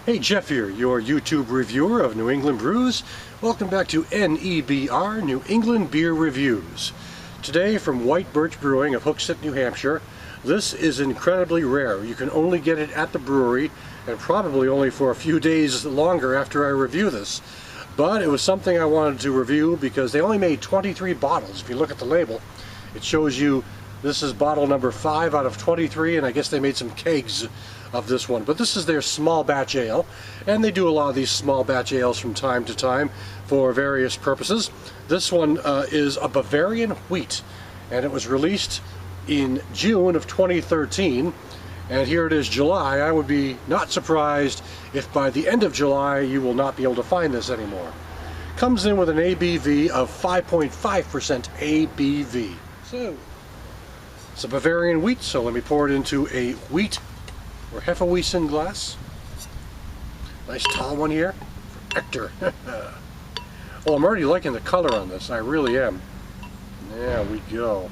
Hey, Jeff here, your YouTube reviewer of New England brews. Welcome back to NEBR, New England Beer Reviews. Today from White Birch Brewing of Hooksett, New Hampshire. This is incredibly rare. You can only get it at the brewery, and probably only for a few days longer after I review this. But it was something I wanted to review because they only made 23 bottles. If you look at the label, it shows you this is bottle number 5 out of 23, and I guess they made some kegs of this one. But this is their small batch ale, and they do a lot of these small batch ales from time to time for various purposes. This one is a Bavarian wheat, and it was released in June of 2013, and here it is July. I would be not surprised if by the end of July you will not be able to find this anymore. Comes in with an ABV of 5.5% ABV. So it's a Bavarian wheat, so let me pour it into a wheat or hefe-weiss glass. Nice tall one here for Hector. Well, I'm already liking the color on this. I really am. There we go.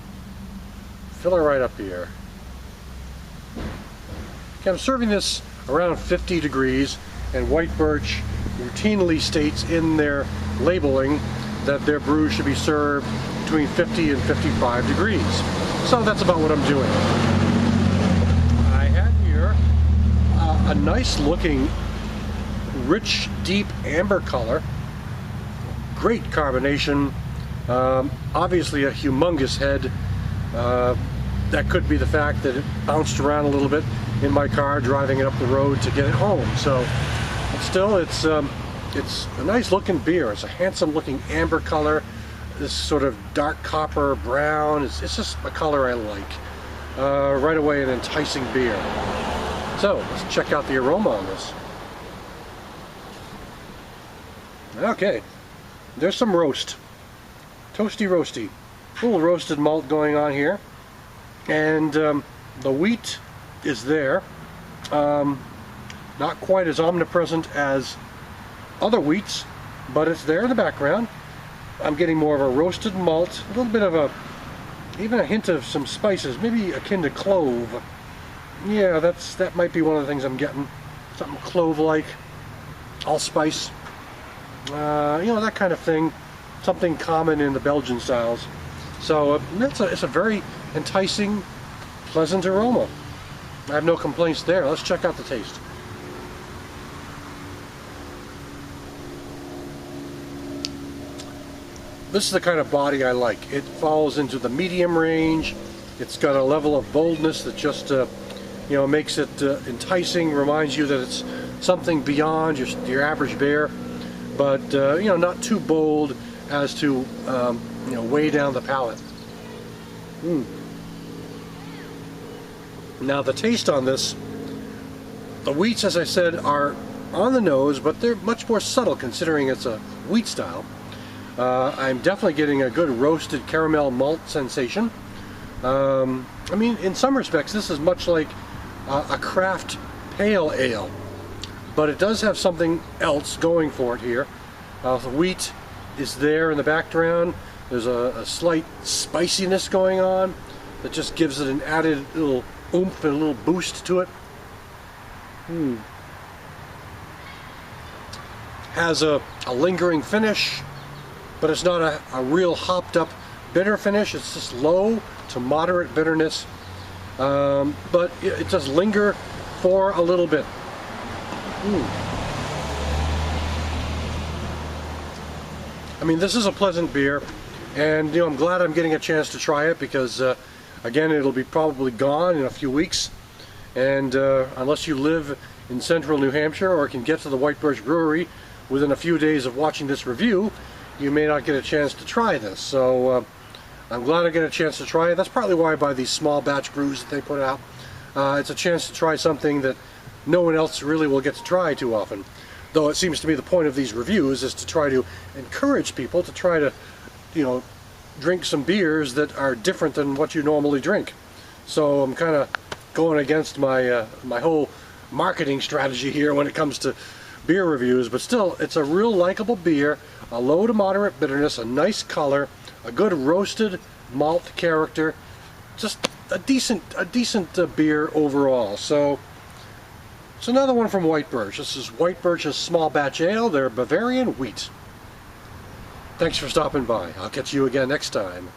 Fill it right up here. Okay, I'm serving this around 50 degrees, and White Birch routinely states in their labeling that their brew should be served between 50 and 55 degrees. So that's about what I'm doing. I have here a nice looking, rich, deep amber color. Great carbonation. Obviously a humongous head. That could be the fact that it bounced around a little bit in my car driving it up the road to get it home. So, but still, it's a nice looking beer. It's a handsome looking amber color. This sort of dark copper brown. It's just a color I like. Right away, an enticing beer. So let's check out the aroma on this. Okay, there's some roast. Toasty roasty. A little roasted malt going on here. And the wheat is there. Not quite as omnipresent as other wheats, but it's there in the background. I'm getting more of a roasted malt, a little bit of even a hint of some spices, maybe akin to clove. Yeah, that might be one of the things I'm getting. Something clove-like, allspice. You know, that kind of thing. Something common in the Belgian styles. So it's a very enticing, pleasant aroma. I have no complaints there. Let's check out the taste. This is the kind of body I like. It falls into the medium range. It's got a level of boldness that just makes it enticing, reminds you that it's something beyond your average beer, but not too bold as to weigh down the palate. Now the taste on this, the wheats, as I said, are on the nose, but they're much more subtle considering it's a wheat style. I'm definitely getting a good roasted caramel malt sensation. I mean, in some respects, this is much like a craft pale ale, but it does have something else going for it here. The wheat is there in the background. There's a slight spiciness going on that just gives it an added little oomph and a little boost to it. Has a lingering finish, but it's not a real hopped up bitter finish. It's just low to moderate bitterness, but it does linger for a little bit. I mean, this is a pleasant beer, and I'm glad I'm getting a chance to try it because again, it'll be probably gone in a few weeks, and unless you live in central New Hampshire or can get to the White Birch Brewery within a few days of watching this review, you may not get a chance to try this. So I'm glad I get a chance to try it. That's partly why I buy these small batch brews that they put out. It's a chance to try something that no one else really will get to try too often. Though it seems to me the point of these reviews is to try to encourage people to try to, drink some beers that are different than what you normally drink. So I'm kind of going against my my whole marketing strategy here when it comes to beer reviews, but still, it's a real likable beer, a low to moderate bitterness, a nice color, a good roasted malt character, just a decent beer overall. So It's another one from White Birch. This is White Birch's small batch ale, their Bavarian wheat. Thanks for stopping by. I'll catch you again next time.